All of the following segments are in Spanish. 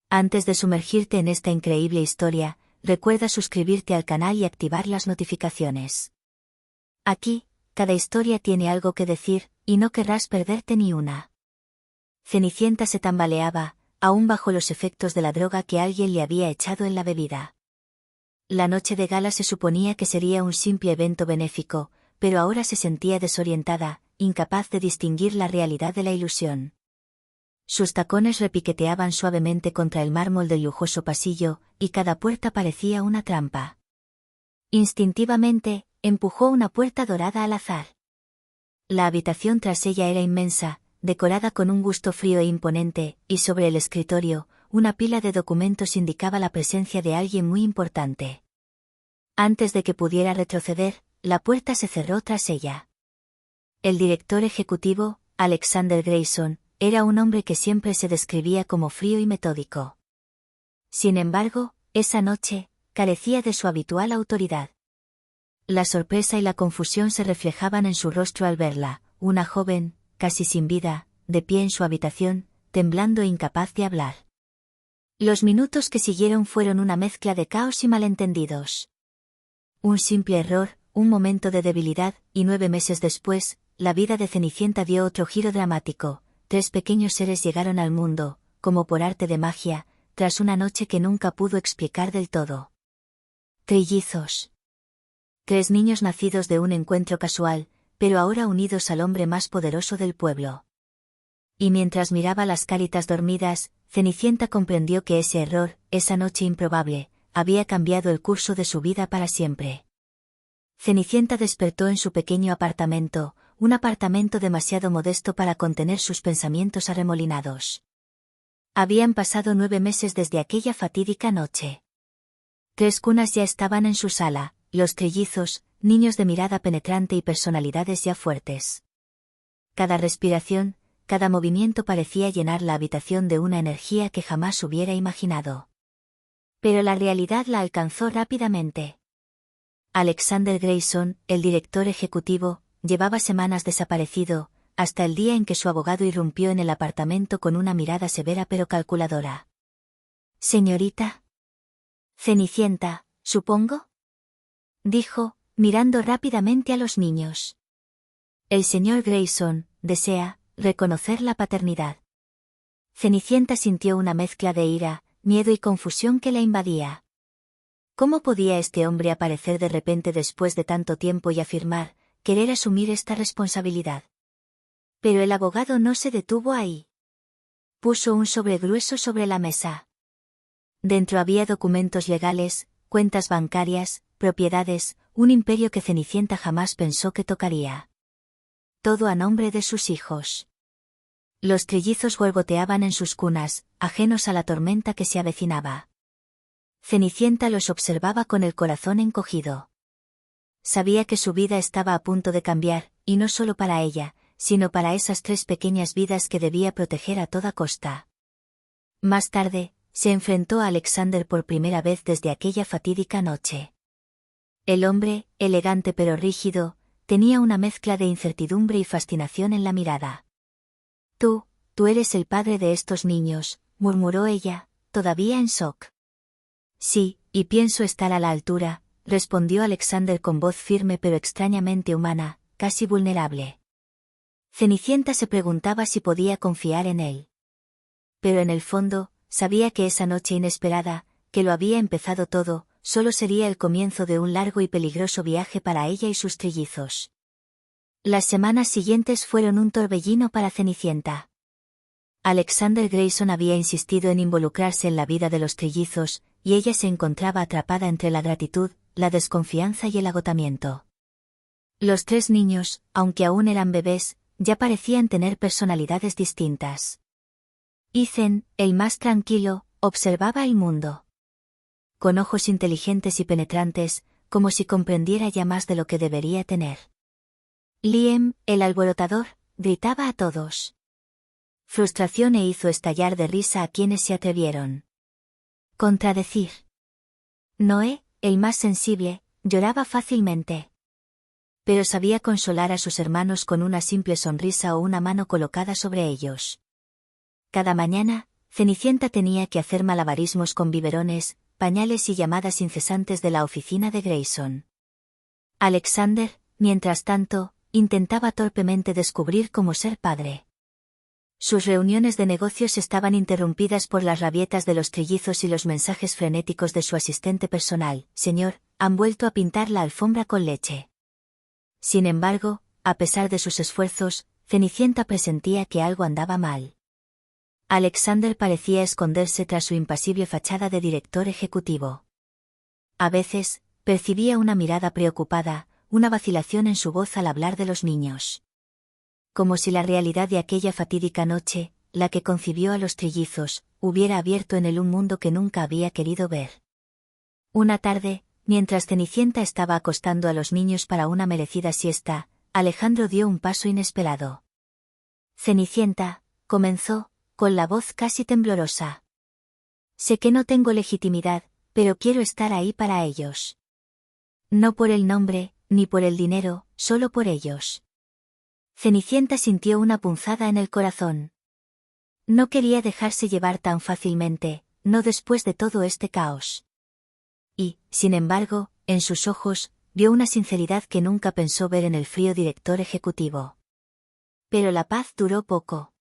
Antes de sumergirte en esta increíble historia, recuerda suscribirte al canal y activar las notificaciones. Aquí, cada historia tiene algo que decir, y no querrás perderte ni una. Cenicienta se tambaleaba, aún bajo los efectos de la droga que alguien le había echado en la bebida. La noche de gala se suponía que sería un simple evento benéfico, pero ahora se sentía desorientada, incapaz de distinguir la realidad de la ilusión. Sus tacones repiqueteaban suavemente contra el mármol del lujoso pasillo, y cada puerta parecía una trampa. Instintivamente, empujó una puerta dorada al azar. La habitación tras ella era inmensa, decorada con un gusto frío e imponente, y sobre el escritorio, una pila de documentos indicaba la presencia de alguien muy importante. Antes de que pudiera retroceder, la puerta se cerró tras ella. El director ejecutivo, Alexander Grayson, era un hombre que siempre se describía como frío y metódico. Sin embargo, esa noche, carecía de su habitual autoridad. La sorpresa y la confusión se reflejaban en su rostro al verla, una joven, casi sin vida, de pie en su habitación, temblando e incapaz de hablar. Los minutos que siguieron fueron una mezcla de caos y malentendidos. Un simple error, un momento de debilidad, y 9 meses después, la vida de Cenicienta dio otro giro dramático. 3 pequeños seres llegaron al mundo, como por arte de magia, tras una noche que nunca pudo explicar del todo. Trillizos. 3 niños nacidos de un encuentro casual, pero ahora unidos al hombre más poderoso del pueblo. Y mientras miraba las caritas dormidas, Cenicienta comprendió que ese error, esa noche improbable, había cambiado el curso de su vida para siempre. Cenicienta despertó en su pequeño apartamento, un apartamento demasiado modesto para contener sus pensamientos arremolinados. Habían pasado 9 meses desde aquella fatídica noche. 3 cunas ya estaban en su sala, los trillizos, niños de mirada penetrante y personalidades ya fuertes. Cada respiración, cada movimiento parecía llenar la habitación de una energía que jamás hubiera imaginado. Pero la realidad la alcanzó rápidamente. Alexander Grayson, el director ejecutivo, llevaba semanas desaparecido, hasta el día en que su abogado irrumpió en el apartamento con una mirada severa pero calculadora. «Señorita. Cenicienta, supongo», dijo, mirando rápidamente a los niños. «El señor Grayson desea reconocer la paternidad». Cenicienta sintió una mezcla de ira, miedo y confusión que la invadía. ¿Cómo podía este hombre aparecer de repente después de tanto tiempo y afirmar, querer asumir esta responsabilidad? Pero el abogado no se detuvo ahí. Puso un sobre grueso sobre la mesa. Dentro había documentos legales, cuentas bancarias, propiedades, un imperio que Cenicienta jamás pensó que tocaría. Todo a nombre de sus hijos. Los trillizos gorgoteaban en sus cunas, ajenos a la tormenta que se avecinaba. Cenicienta los observaba con el corazón encogido. Sabía que su vida estaba a punto de cambiar, y no solo para ella, sino para esas 3 pequeñas vidas que debía proteger a toda costa. Más tarde, se enfrentó a Alexander por primera vez desde aquella fatídica noche. El hombre, elegante pero rígido, tenía una mezcla de incertidumbre y fascinación en la mirada. Tú eres el padre de estos niños», murmuró ella, todavía en shock. «Sí, y pienso estar a la altura», respondió Alexander con voz firme pero extrañamente humana, casi vulnerable. Cenicienta se preguntaba si podía confiar en él. Pero en el fondo, sabía que esa noche inesperada, que lo había empezado todo, solo sería el comienzo de un largo y peligroso viaje para ella y sus trillizos. Las semanas siguientes fueron un torbellino para Cenicienta. Alexander Grayson había insistido en involucrarse en la vida de los trillizos, y ella se encontraba atrapada entre la gratitud, la desconfianza y el agotamiento. Los 3 niños, aunque aún eran bebés, ya parecían tener personalidades distintas. Ethan, el más tranquilo, observaba el mundo. Con ojos inteligentes y penetrantes, como si comprendiera ya más de lo que debería tener. Liam, el alborotador, gritaba a todos. Frustración e hizo estallar de risa a quienes se atrevieron. Contradecir. Noé, el más sensible, lloraba fácilmente. Pero sabía consolar a sus hermanos con una simple sonrisa o una mano colocada sobre ellos. Cada mañana, Cenicienta tenía que hacer malabarismos con biberones, pañales y llamadas incesantes de la oficina de Grayson. Alexander, mientras tanto, intentaba torpemente descubrir cómo ser padre. Sus reuniones de negocios estaban interrumpidas por las rabietas de los trillizos y los mensajes frenéticos de su asistente personal. Señor, han vuelto a pintar la alfombra con leche. Sin embargo, a pesar de sus esfuerzos, Cenicienta presentía que algo andaba mal. Alexander parecía esconderse tras su impasible fachada de director ejecutivo. A veces, percibía una mirada preocupada, una vacilación en su voz al hablar de los niños. Como si la realidad de aquella fatídica noche, la que concibió a los trillizos, hubiera abierto en él un mundo que nunca había querido ver. Una tarde, mientras Cenicienta estaba acostando a los niños para una merecida siesta, Alejandro dio un paso inesperado. Cenicienta, comenzó, con la voz casi temblorosa. Sé que no tengo legitimidad, pero quiero estar ahí para ellos. No por el nombre, ni por el dinero, solo por ellos. Cenicienta sintió una punzada en el corazón. No quería dejarse llevar tan fácilmente, no después de todo este caos. Y, sin embargo, en sus ojos, vio una sinceridad que nunca pensó ver en el frío director ejecutivo. Pero la paz duró poco.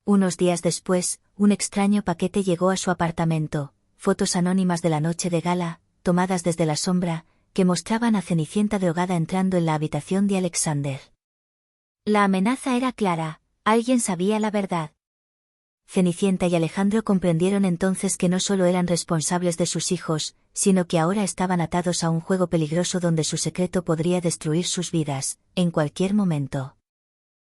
Unos días después, un extraño paquete llegó a su apartamento, fotos anónimas de la noche de gala, tomadas desde la sombra, que mostraban a Cenicienta drogada entrando en la habitación de Alexander. La amenaza era clara, alguien sabía la verdad. Cenicienta y Alejandro comprendieron entonces que no solo eran responsables de sus hijos, sino que ahora estaban atados a un juego peligroso donde su secreto podría destruir sus vidas, en cualquier momento.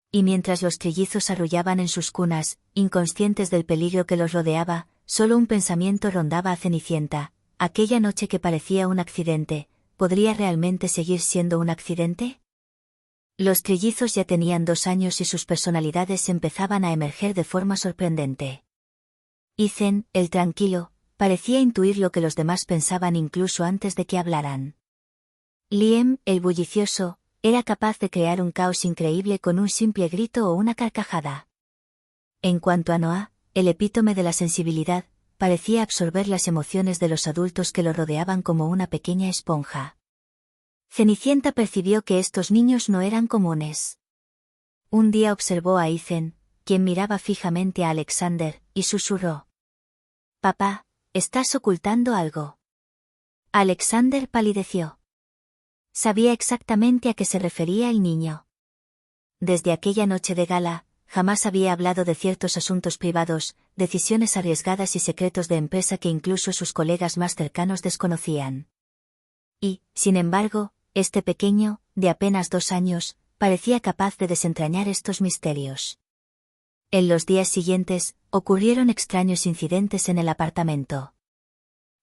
Y mientras los trillizos arrullaban en sus cunas, inconscientes del peligro que los rodeaba, solo un pensamiento rondaba a Cenicienta: aquella noche que parecía un accidente, ¿podría realmente seguir siendo un accidente? Los trillizos ya tenían 2 años y sus personalidades empezaban a emerger de forma sorprendente. Ethan, el tranquilo, parecía intuir lo que los demás pensaban incluso antes de que hablaran. Liam, el bullicioso, era capaz de crear un caos increíble con un simple grito o una carcajada. En cuanto a Noah, el epítome de la sensibilidad, parecía absorber las emociones de los adultos que lo rodeaban como una pequeña esponja. Cenicienta percibió que estos niños no eran comunes. Un día observó a Ethan, quien miraba fijamente a Alexander, y susurró: «Papá, estás ocultando algo». Alexander palideció. Sabía exactamente a qué se refería el niño. Desde aquella noche de gala, jamás había hablado de ciertos asuntos privados, decisiones arriesgadas y secretos de empresa que incluso sus colegas más cercanos desconocían. Y, sin embargo, este pequeño, de apenas 2 años, parecía capaz de desentrañar estos misterios. En los días siguientes, ocurrieron extraños incidentes en el apartamento.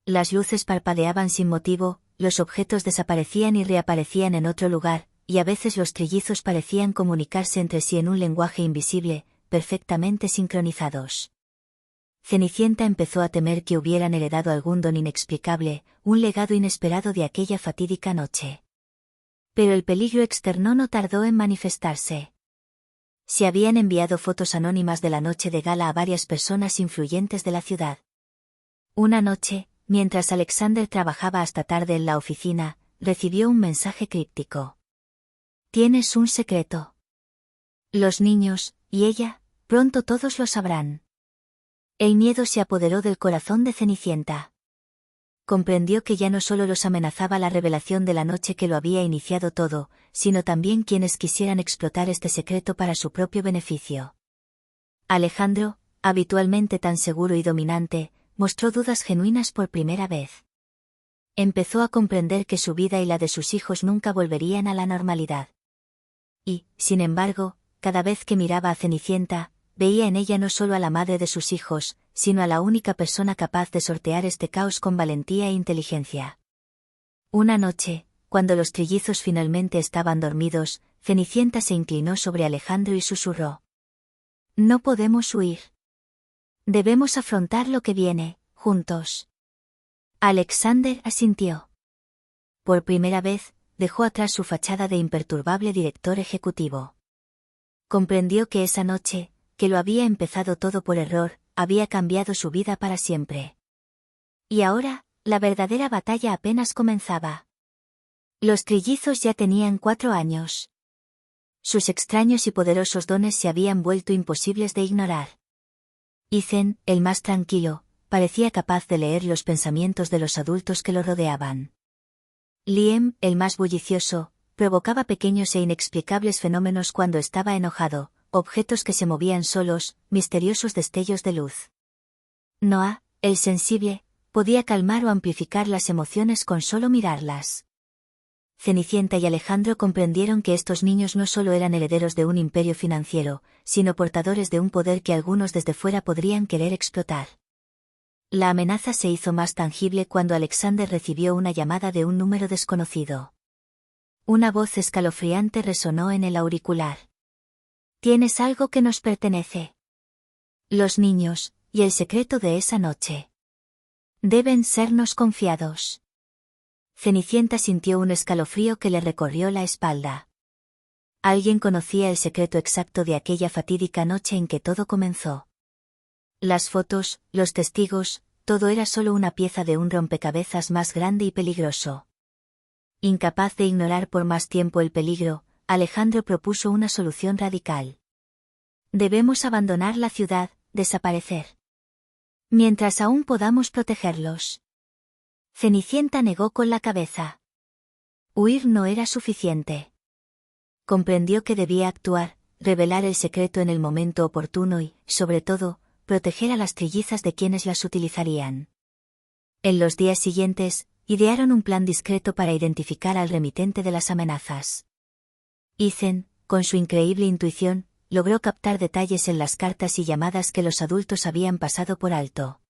Las luces parpadeaban sin motivo, los objetos desaparecían y reaparecían en otro lugar, y a veces los trillizos parecían comunicarse entre sí en un lenguaje invisible, perfectamente sincronizados. Cenicienta empezó a temer que hubieran heredado algún don inexplicable, un legado inesperado de aquella fatídica noche. Pero el peligro externo no tardó en manifestarse. Se habían enviado fotos anónimas de la noche de gala a varias personas influyentes de la ciudad. Una noche, mientras Alexander trabajaba hasta tarde en la oficina, recibió un mensaje críptico. «Tienes un secreto. Los niños, y ella, pronto todos lo sabrán». El miedo se apoderó del corazón de Cenicienta. Comprendió que ya no solo los amenazaba la revelación de la noche que lo había iniciado todo, sino también quienes quisieran explotar este secreto para su propio beneficio. Alejandro, habitualmente tan seguro y dominante, mostró dudas genuinas por primera vez. Empezó a comprender que su vida y la de sus hijos nunca volverían a la normalidad. Y, sin embargo, cada vez que miraba a Cenicienta, veía en ella no solo a la madre de sus hijos, sino a la única persona capaz de sortear este caos con valentía e inteligencia. Una noche, cuando los trillizos finalmente estaban dormidos, Cenicienta se inclinó sobre Alejandro y susurró: «No podemos huir. Debemos afrontar lo que viene, juntos». Alexander asintió. Por primera vez, dejó atrás su fachada de imperturbable director ejecutivo. Comprendió que esa noche, que lo había empezado todo por error, había cambiado su vida para siempre. Y ahora, la verdadera batalla apenas comenzaba. Los trillizos ya tenían 4 años. Sus extraños y poderosos dones se habían vuelto imposibles de ignorar. Ethan, el más tranquilo, parecía capaz de leer los pensamientos de los adultos que lo rodeaban. Liam, el más bullicioso, provocaba pequeños e inexplicables fenómenos cuando estaba enojado, objetos que se movían solos, misteriosos destellos de luz. Noah, el sensible, podía calmar o amplificar las emociones con solo mirarlas. Cenicienta y Alejandro comprendieron que estos niños no solo eran herederos de un imperio financiero, sino portadores de un poder que algunos desde fuera podrían querer explotar. La amenaza se hizo más tangible cuando Alexander recibió una llamada de un número desconocido. Una voz escalofriante resonó en el auricular. «Tienes algo que nos pertenece. Los niños, y el secreto de esa noche. Deben sernos confiados». Cenicienta sintió un escalofrío que le recorrió la espalda. Alguien conocía el secreto exacto de aquella fatídica noche en que todo comenzó. Las fotos, los testigos, todo era solo una pieza de un rompecabezas más grande y peligroso. Incapaz de ignorar por más tiempo el peligro, Alejandro propuso una solución radical. Debemos abandonar la ciudad, desaparecer. Mientras aún podamos protegerlos. Cenicienta negó con la cabeza. Huir no era suficiente. Comprendió que debía actuar, revelar el secreto en el momento oportuno y, sobre todo, proteger a las trillizas de quienes las utilizarían. En los días siguientes, idearon un plan discreto para identificar al remitente de las amenazas. Ethan, con su increíble intuición, logró captar detalles en las cartas y llamadas que los adultos habían pasado por alto.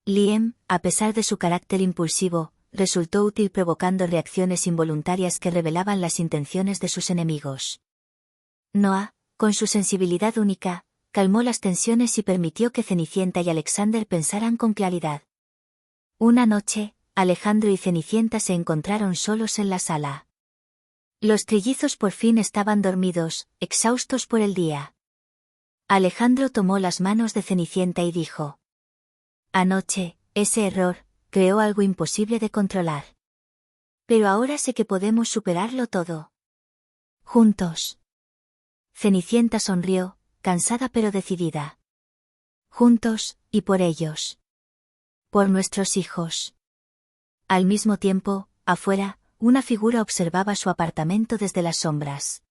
Liam, a pesar de su carácter impulsivo, resultó útil provocando reacciones involuntarias que revelaban las intenciones de sus enemigos. Noah, con su sensibilidad única, calmó las tensiones y permitió que Cenicienta y Alexander pensaran con claridad. Una noche, Alejandro y Cenicienta se encontraron solos en la sala. Los trillizos por fin estaban dormidos, exhaustos por el día. Alejandro tomó las manos de Cenicienta y dijo: «Anoche, ese error, creó algo imposible de controlar. Pero ahora sé que podemos superarlo todo. Juntos». Cenicienta sonrió, cansada pero decidida. «Juntos, y por ellos. Por nuestros hijos». Al mismo tiempo, afuera, una figura observaba su apartamento desde las sombras.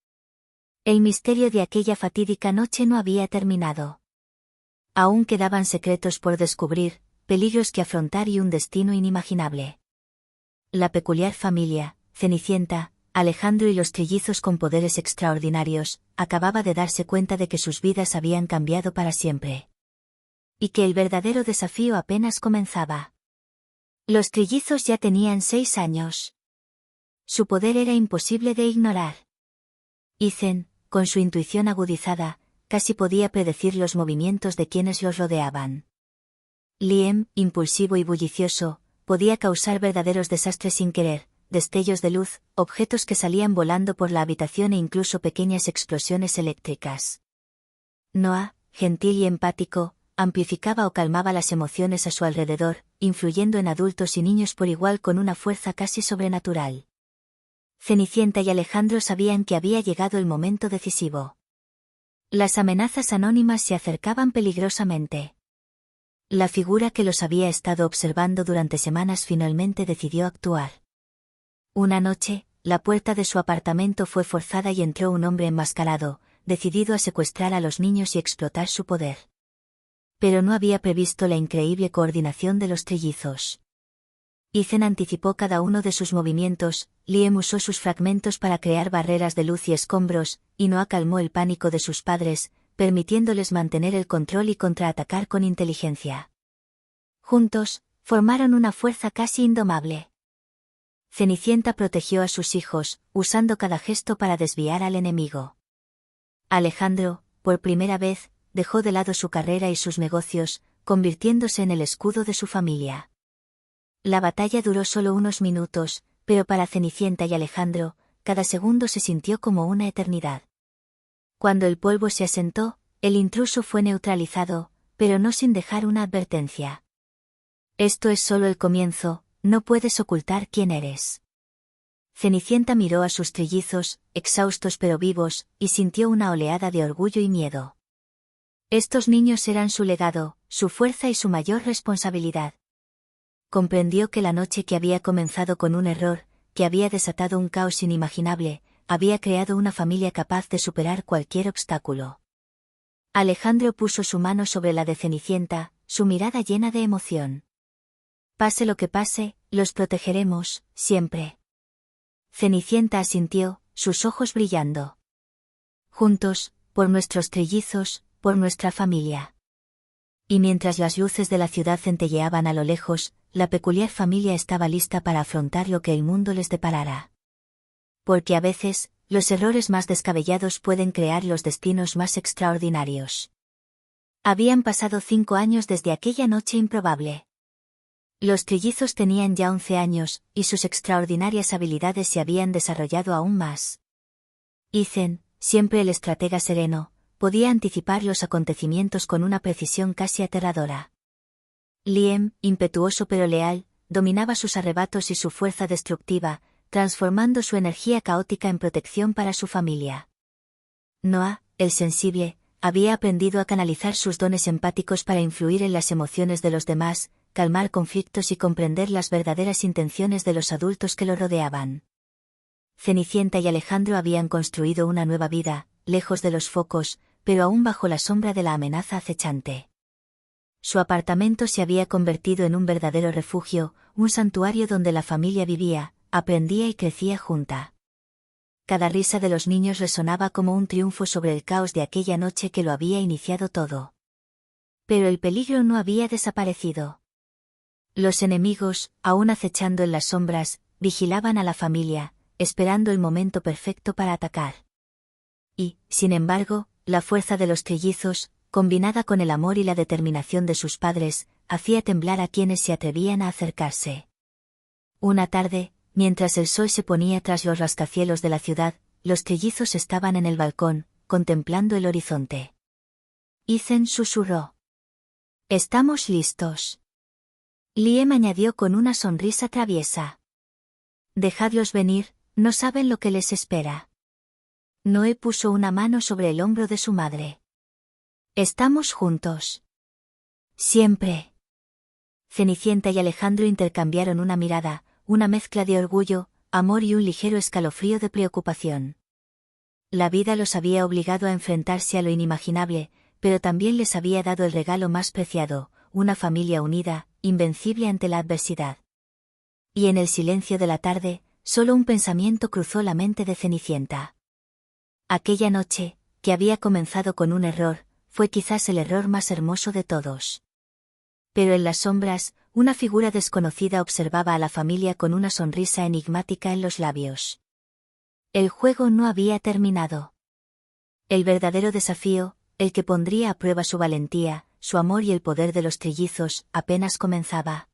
El misterio de aquella fatídica noche no había terminado. Aún quedaban secretos por descubrir, peligros que afrontar y un destino inimaginable. La peculiar familia, Cenicienta, Alejandro y los trillizos con poderes extraordinarios, acababa de darse cuenta de que sus vidas habían cambiado para siempre. Y que el verdadero desafío apenas comenzaba. Los trillizos ya tenían 6 años. Su poder era imposible de ignorar. Ethan, con su intuición agudizada, casi podía predecir los movimientos de quienes los rodeaban. Liam, impulsivo y bullicioso, podía causar verdaderos desastres sin querer, destellos de luz, objetos que salían volando por la habitación e incluso pequeñas explosiones eléctricas. Noah, gentil y empático, amplificaba o calmaba las emociones a su alrededor, influyendo en adultos y niños por igual con una fuerza casi sobrenatural. Cenicienta y Alejandro sabían que había llegado el momento decisivo. Las amenazas anónimas se acercaban peligrosamente. La figura que los había estado observando durante semanas finalmente decidió actuar. Una noche, la puerta de su apartamento fue forzada y entró un hombre enmascarado, decidido a secuestrar a los niños y explotar su poder. Pero no había previsto la increíble coordinación de los trillizos. Ethan anticipó cada uno de sus movimientos, Liam usó sus fragmentos para crear barreras de luz y escombros, y Noah calmó el pánico de sus padres, permitiéndoles mantener el control y contraatacar con inteligencia. Juntos, formaron una fuerza casi indomable. Cenicienta protegió a sus hijos, usando cada gesto para desviar al enemigo. Alejandro, por primera vez, dejó de lado su carrera y sus negocios, convirtiéndose en el escudo de su familia. La batalla duró solo unos minutos, pero para Cenicienta y Alejandro, cada segundo se sintió como una eternidad. Cuando el polvo se asentó, el intruso fue neutralizado, pero no sin dejar una advertencia. Esto es solo el comienzo, no puedes ocultar quién eres. Cenicienta miró a sus trillizos, exhaustos pero vivos, y sintió una oleada de orgullo y miedo. Estos niños eran su legado, su fuerza y su mayor responsabilidad. Comprendió que la noche que había comenzado con un error, que había desatado un caos inimaginable, había creado una familia capaz de superar cualquier obstáculo. Alejandro puso su mano sobre la de Cenicienta, su mirada llena de emoción. Pase lo que pase, los protegeremos, siempre. Cenicienta asintió, sus ojos brillando. Juntos, por nuestros trillizos, por nuestra familia. Y mientras las luces de la ciudad centelleaban a lo lejos, la peculiar familia estaba lista para afrontar lo que el mundo les deparara. Porque a veces, los errores más descabellados pueden crear los destinos más extraordinarios. Habían pasado 5 años desde aquella noche improbable. Los trillizos tenían ya 11 años, y sus extraordinarias habilidades se habían desarrollado aún más. Ethan, siempre el estratega sereno, podía anticipar los acontecimientos con una precisión casi aterradora. Liam, impetuoso pero leal, dominaba sus arrebatos y su fuerza destructiva, transformando su energía caótica en protección para su familia. Noah, el sensible, había aprendido a canalizar sus dones empáticos para influir en las emociones de los demás, calmar conflictos y comprender las verdaderas intenciones de los adultos que lo rodeaban. Cenicienta y Alejandro habían construido una nueva vida, lejos de los focos, pero aún bajo la sombra de la amenaza acechante. Su apartamento se había convertido en un verdadero refugio, un santuario donde la familia vivía, aprendía y crecía junta. Cada risa de los niños resonaba como un triunfo sobre el caos de aquella noche que lo había iniciado todo. Pero el peligro no había desaparecido. Los enemigos, aún acechando en las sombras, vigilaban a la familia, esperando el momento perfecto para atacar. Y, sin embargo, la fuerza de los trillizos, combinada con el amor y la determinación de sus padres, hacía temblar a quienes se atrevían a acercarse. Una tarde, mientras el sol se ponía tras los rascacielos de la ciudad, los trillizos estaban en el balcón, contemplando el horizonte. Ethan susurró. «Estamos listos». Liam añadió con una sonrisa traviesa. «Dejadlos venir, no saben lo que les espera». Noé puso una mano sobre el hombro de su madre. «Estamos juntos». «Siempre». Cenicienta y Alejandro intercambiaron una mirada, una mezcla de orgullo, amor y un ligero escalofrío de preocupación. La vida los había obligado a enfrentarse a lo inimaginable, pero también les había dado el regalo más preciado, una familia unida, invencible ante la adversidad. Y en el silencio de la tarde, solo un pensamiento cruzó la mente de Cenicienta. Aquella noche, que había comenzado con un error, fue quizás el error más hermoso de todos. Pero en las sombras, una figura desconocida observaba a la familia con una sonrisa enigmática en los labios. El juego no había terminado. El verdadero desafío, el que pondría a prueba su valentía, su amor y el poder de los trillizos, apenas comenzaba.